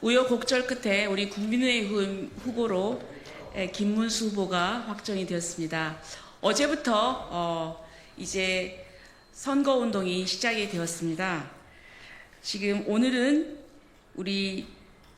우여곡절 끝에 우리 국민의힘 후보로 김문수 후보가 확정이 되었습니다. 어제부터 이제 선거운동이 시작이 되었습니다. 지금 오늘은 우리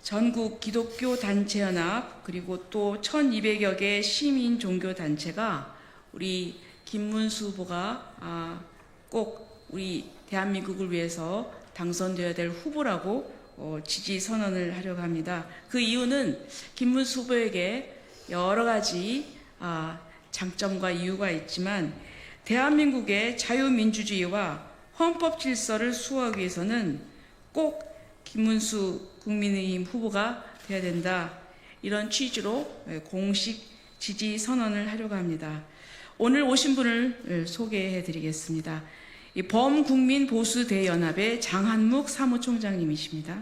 전국 기독교 단체연합 그리고 또 1200여 개 시민 종교 단체가 우리 김문수 후보가 꼭 우리 대한민국을 위해서 당선되어야 될 후보라고 지지 선언을 하려고 합니다. 그 이유는 김문수 후보에게 여러 가지 장점과 이유가 있지만 대한민국의 자유민주주의와 헌법 질서를 수호하기 위해서는 꼭 김문수 국민의힘 후보가 되어야 된다. 이런 취지로 공식 지지 선언을 하려고 합니다. 오늘 오신 분을 소개해 드리겠습니다. 범국민보수대연합의 장한묵 사무총장님이십니다.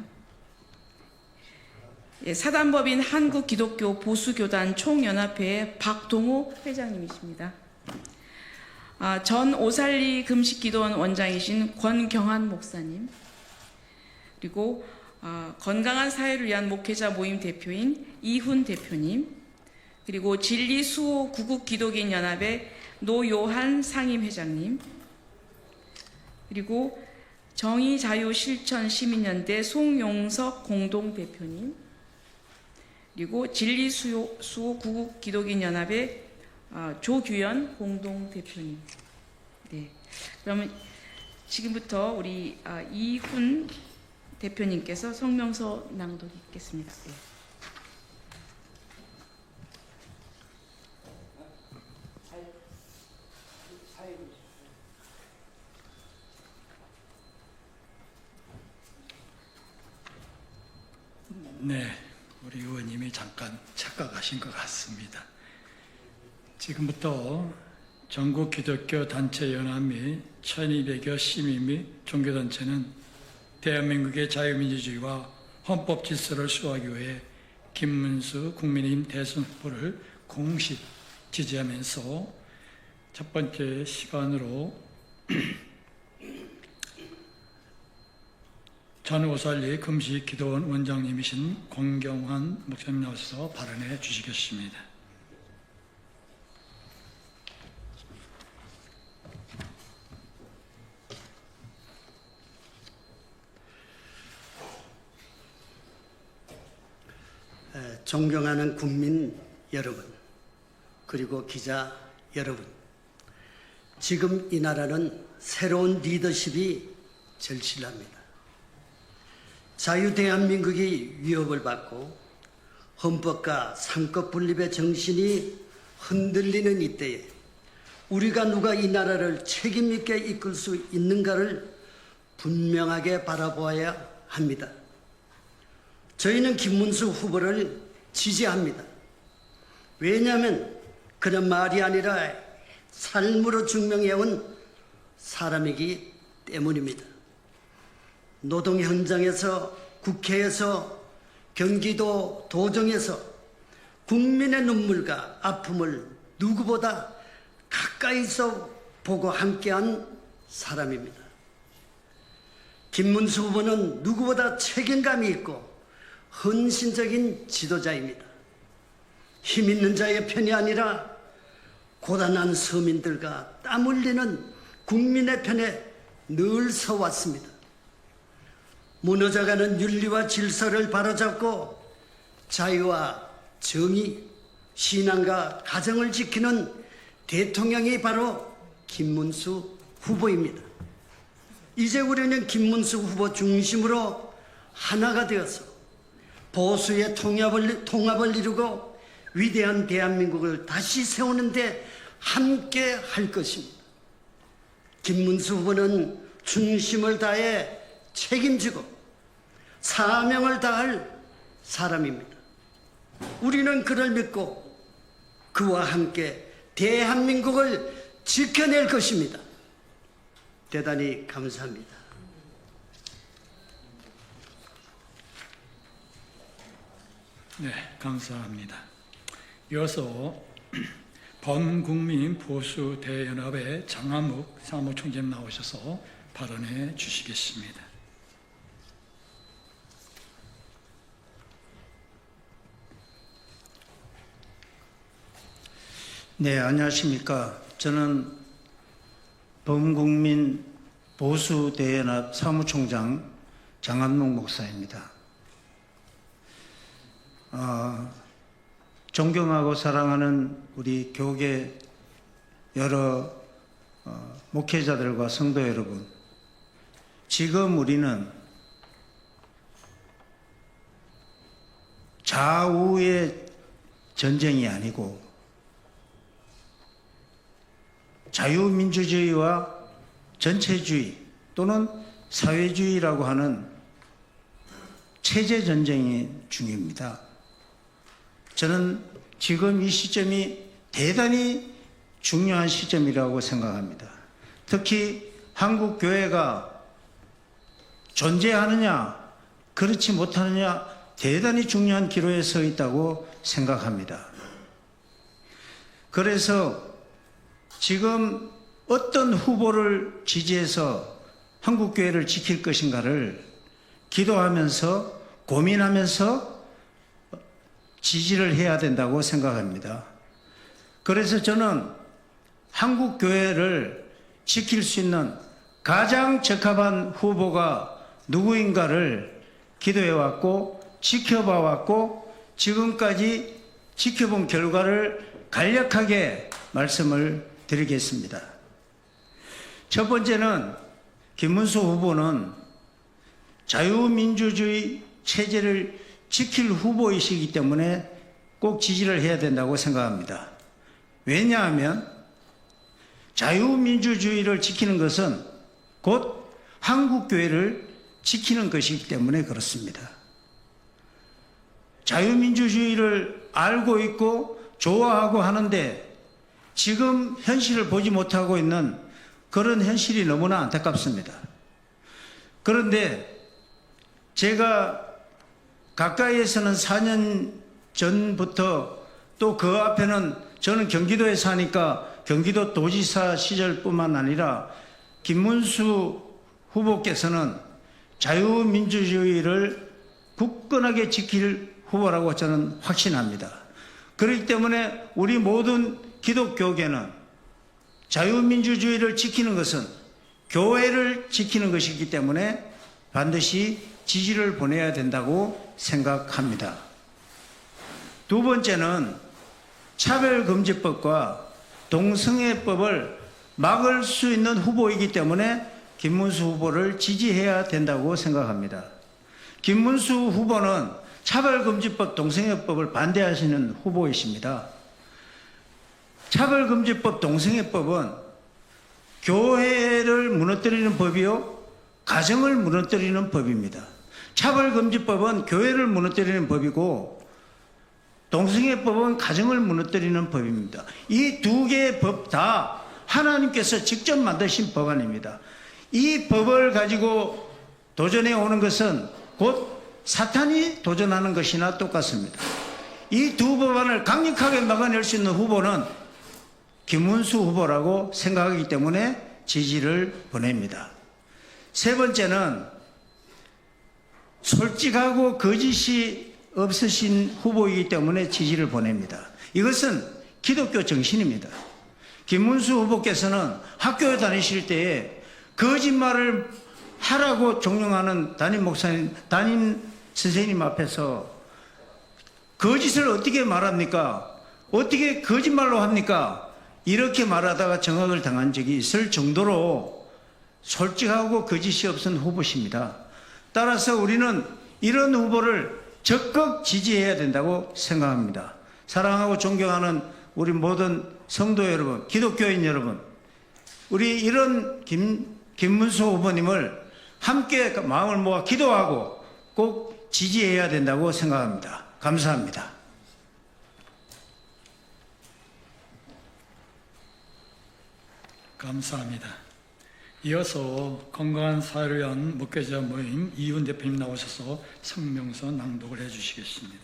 사단법인 한국기독교보수교단 총연합회의 박동호 회장님이십니다. 전 오살리 금식기도원 원장이신 권경한 목사님, 그리고 건강한 사회를 위한 목회자 모임 대표인 이훈 대표님, 그리고 진리수호 구국기독인연합의 노요한 상임회장님, 그리고 정의자유실천시민연대 송용석 공동대표님, 그리고 진리수호 구국기독인연합의 조규현 공동대표님. 네. 그러면 지금부터 우리 이훈 대표님께서 성명서 낭독하겠습니다. 네. 네, 우리 의원님이 잠깐 착각하신 것 같습니다. 지금부터 전국 기독교 단체 연합 및 1200여 시민 및 종교단체는 대한민국의 자유민주주의와 헌법 질서를 수호하기 위해 김문수 국민의힘 대선 후보를 공식 지지하면서 첫 번째 시간으로 전 오살리 금식기도원 원장님이신 권경환 목사님 나와서 발언해 주시겠습니다. 존경하는 국민 여러분, 그리고 기자 여러분, 지금 이 나라는 새로운 리더십이 절실합니다. 자유 대한민국이 위협을 받고 헌법과 상급 분립의 정신이 흔들리는 이때에 우리가 누가 이 나라를 책임 있게 이끌 수 있는가를 분명하게 바라보아야 합니다. 저희는 김문수 후보를 지지합니다. 왜냐하면 그는 말이 아니라 삶으로 증명해온 사람이기 때문입니다. 노동 현장에서, 국회에서, 경기도 도정에서 국민의 눈물과 아픔을 누구보다 가까이서 보고 함께한 사람입니다. 김문수 후보는 누구보다 책임감이 있고 헌신적인 지도자입니다. 힘 있는 자의 편이 아니라 고단한 서민들과 땀 흘리는 국민의 편에 늘 서왔습니다. 무너져가는 윤리와 질서를 바로잡고 자유와 정의, 신앙과 가정을 지키는 대통령이 바로 김문수 후보입니다. 이제 우리는 김문수 후보 중심으로 하나가 되어서 보수의 통합을 이루고 위대한 대한민국을 다시 세우는 데 함께 할 것입니다. 김문수 후보는 중심을 다해 책임지고 사명을 다할 사람입니다. 우리는 그를 믿고 그와 함께 대한민국을 지켜낼 것입니다. 대단히 감사합니다. 네, 감사합니다. 이어서 범국민보수대연합의 장한묵 사무총장님 나오셔서 발언해 주시겠습니다. 네, 안녕하십니까. 저는 범국민 보수대연합 사무총장 장한농 목사입니다. 존경하고 사랑하는 우리 교계 여러 목회자들과 성도 여러분, 지금 우리는 좌우의 전쟁이 아니고 자유민주주의와 전체주의 또는 사회주의라고 하는 체제 전쟁이 중요합니다. 저는 지금 이 시점이 대단히 중요한 시점이라고 생각합니다. 특히 한국 교회가 존재하느냐 그렇지 못하느냐 대단히 중요한 기로에 서 있다고 생각합니다. 그래서 지금 어떤 후보를 지지해서 한국교회를 지킬 것인가를 기도하면서 고민하면서 지지를 해야 된다고 생각합니다. 그래서 저는 한국교회를 지킬 수 있는 가장 적합한 후보가 누구인가를 기도해왔고 지켜봐왔고 지금까지 지켜본 결과를 간략하게 말씀을 드리겠습니다. 첫 번째는 김문수 후보는 자유민주주의 체제를 지킬 후보이시기 때문에 꼭 지지를 해야 된다고 생각합니다. 왜냐하면 자유민주주의를 지키는 것은 곧 한국교회를 지키는 것이기 때문에 그렇습니다. 자유민주주의를 알고 있고 좋아하고 하는데 지금 현실을 보지 못하고 있는 그런 현실이 너무나 안타깝습니다. 그런데 제가 가까이에서는 4년 전부터 또 그 앞에는 저는 경기도에 사니까 경기도 도지사 시절뿐만 아니라 김문수 후보께서는 자유민주주의를 굳건하게 지킬 후보라고 저는 확신합니다. 그렇기 때문에 우리 모든 기독교계는 자유민주주의를 지키는 것은 교회를 지키는 것이기 때문에 반드시 지지를 보내야 된다고 생각합니다. 두 번째는 차별금지법과 동성애법을 막을 수 있는 후보이기 때문에 김문수 후보를 지지해야 된다고 생각합니다. 김문수 후보는 차별금지법, 동성애법을 반대하시는 후보이십니다. 차별금지법, 동성애법은 교회를 무너뜨리는 법이요, 가정을 무너뜨리는 법입니다. 차별금지법은 교회를 무너뜨리는 법이고 동성애법은 가정을 무너뜨리는 법입니다. 이 두 개의 법 다 하나님께서 직접 만드신 법안입니다. 이 법을 가지고 도전해 오는 것은 곧 사탄이 도전하는 것이나 똑같습니다. 이 두 법안을 강력하게 막아낼 수 있는 후보는 김문수 후보라고 생각하기 때문에 지지를 보냅니다. 세 번째는 솔직하고 거짓이 없으신 후보이기 때문에 지지를 보냅니다. 이것은 기독교 정신입니다. 김문수 후보께서는 학교에 다니실 때에 거짓말을 하라고 종용하는 담임 선생님 앞에서 거짓을 어떻게 말합니까? 어떻게 거짓말로 합니까? 이렇게 말하다가 정학을 당한 적이 있을 정도로 솔직하고 거짓이 없은 후보십니다. 따라서 우리는 이런 후보를 적극 지지해야 된다고 생각합니다. 사랑하고 존경하는 우리 모든 성도 여러분, 기독교인 여러분, 우리 이런 김문수 후보님을 함께 마음을 모아 기도하고 꼭 지지해야 된다고 생각합니다. 감사합니다. 감사합니다. 이어서 건강한 사회를 위한 목회자 모임 이윤 대표님 나오셔서 성명서 낭독을 해주시겠습니다.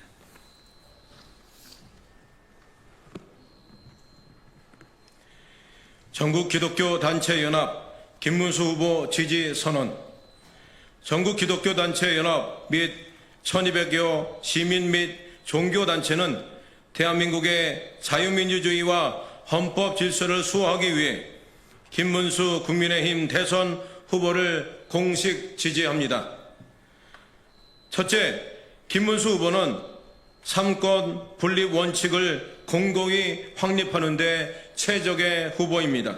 전국 기독교 단체 연합 김문수 후보 지지 선언. 전국 기독교 단체 연합 및 1200여 시민 및 종교 단체는 대한민국의 자유민주주의와 헌법 질서를 수호하기 위해 김문수 국민의힘 대선 후보를 공식 지지합니다. 첫째, 김문수 후보는 삼권 분립 원칙을 공고히 확립하는 데 최적의 후보입니다.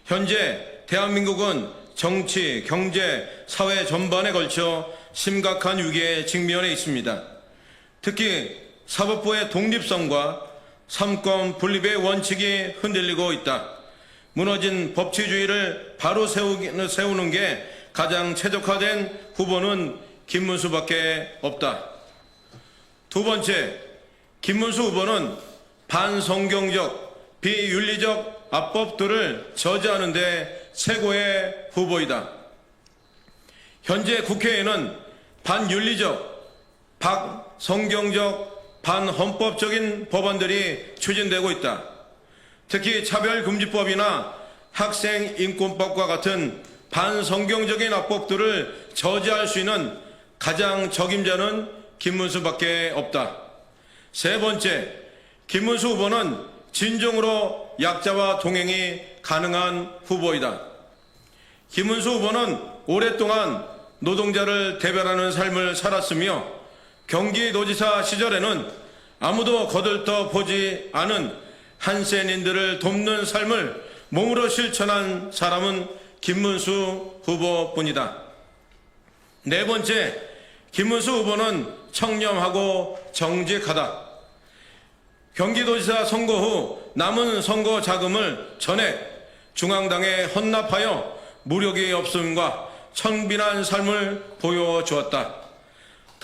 현재 대한민국은 정치, 경제, 사회 전반에 걸쳐 심각한 위기에 직면해 있습니다. 특히 사법부의 독립성과 삼권 분립의 원칙이 흔들리고 있다. 무너진 법치주의를 바로 세우는 게 가장 최적화된 후보는 김문수밖에 없다. 두 번째, 김문수 후보는 반성경적, 비윤리적 압법들을 저지하는 데 최고의 후보이다. 현재 국회에는 반윤리적, 반성경적, 반헌법적인 법안들이 추진되고 있다. 특히 차별금지법이나 학생인권법과 같은 반성경적인 압법들을 저지할 수 있는 가장 적임자는 김문수밖에 없다. 세 번째, 김문수 후보는 진정으로 약자와 동행이 가능한 후보이다. 김문수 후보는 오랫동안 노동자를 대변하는 삶을 살았으며 경기도지사 시절에는 아무도 거들떠 보지 않은 한센인들을 돕는 삶을 몸으로 실천한 사람은 김문수 후보뿐이다. 네 번째, 김문수 후보는 청렴하고 정직하다. 경기도지사 선거 후 남은 선거 자금을 전액 중앙당에 헌납하여 무력의 없음과 청빈한 삶을 보여주었다.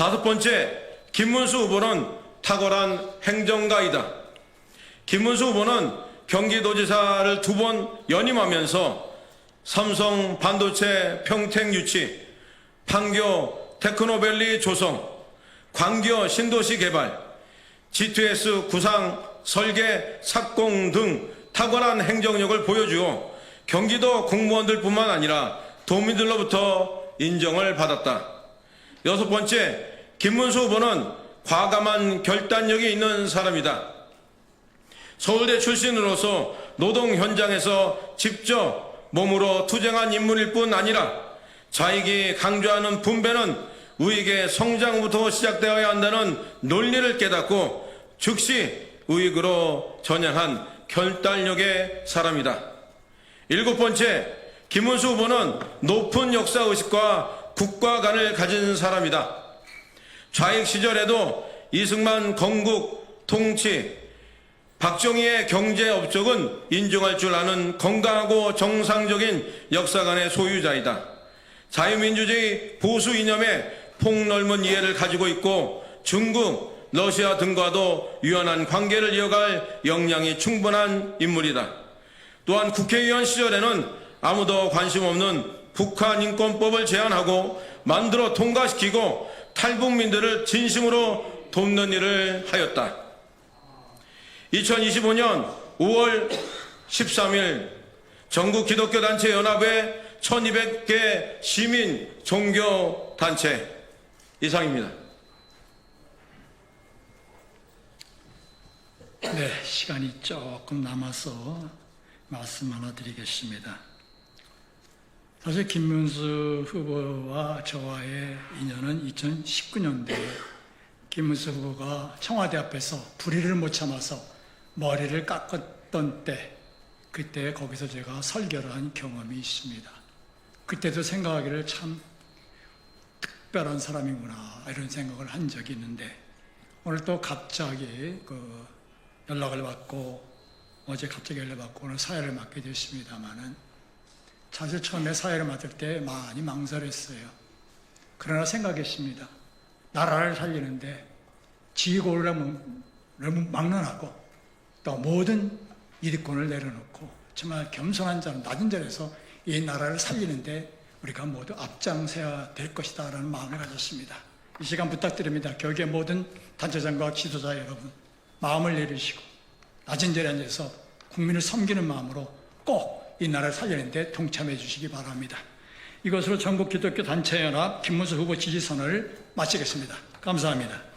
다섯 번째, 김문수 후보는 탁월한 행정가이다. 김문수 후보는 경기도지사를 2번 연임하면서 삼성 반도체 평택 유치, 판교 테크노밸리 조성, 광교 신도시 개발, G2S 구상 설계 착공 등 탁월한 행정력을 보여주어 경기도 공무원들뿐만 아니라 도민들로부터 인정을 받았다. 여섯 번째, 김문수 후보는 과감한 결단력이 있는 사람이다. 서울대 출신으로서 노동 현장에서 직접 몸으로 투쟁한 인물일 뿐 아니라 자익이 강조하는 분배는 우익의 성장부터 시작되어야 한다는 논리를 깨닫고 즉시 우익으로 전향한 결단력의 사람이다. 일곱 번째, 김문수 후보는 높은 역사의식과 국가관을 가진 사람이다. 좌익 시절에도 이승만 건국 통치, 박정희의 경제 업적은 인정할 줄 아는 건강하고 정상적인 역사관의 소유자이다. 자유민주주의 보수 이념에 폭넓은 이해를 가지고 있고 중국, 러시아 등과도 유연한 관계를 이어갈 역량이 충분한 인물이다. 또한 국회의원 시절에는 아무도 관심 없는 북한인권법을 제안하고 만들어 통과시키고 탈북민들을 진심으로 돕는 일을 하였다. 2025년 5월 13일 전국기독교단체연합회 1200개 시민 종교단체 이상입니다. 네, 시간이 조금 남아서 말씀 하나 드리겠습니다. 사실 김문수 후보와 저와의 인연은 2019년도에 김문수 후보가 청와대 앞에서 불의를 못 참아서 머리를 깎았던 때, 그때 거기서 제가 설교를 한 경험이 있습니다. 그때도 생각하기를 참 특별한 사람이구나 이런 생각을 한 적이 있는데, 오늘 또 갑자기 연락을 받고, 어제 갑자기 연락받고 오늘 사회를 맡게 됐습니다마는, 사실 처음에 사회를 맡을 때 많이 망설였어요. 그러나 생각했습니다. 나라를 살리는데 지휘권을 막론하고 또 모든 이득권을 내려놓고 정말 겸손한 자는 낮은 자리에서 이 나라를 살리는데 우리가 모두 앞장서야 될 것이다 라는 마음을 가졌습니다. 이 시간 부탁드립니다. 교계 모든 단체장과 지도자 여러분, 마음을 내리시고 낮은 자리에 앉아서 국민을 섬기는 마음으로 꼭 이 나라를 살리는데 동참해 주시기 바랍니다. 이것으로 전국기독교단체연합 김문수 후보 지지선언을 마치겠습니다. 감사합니다.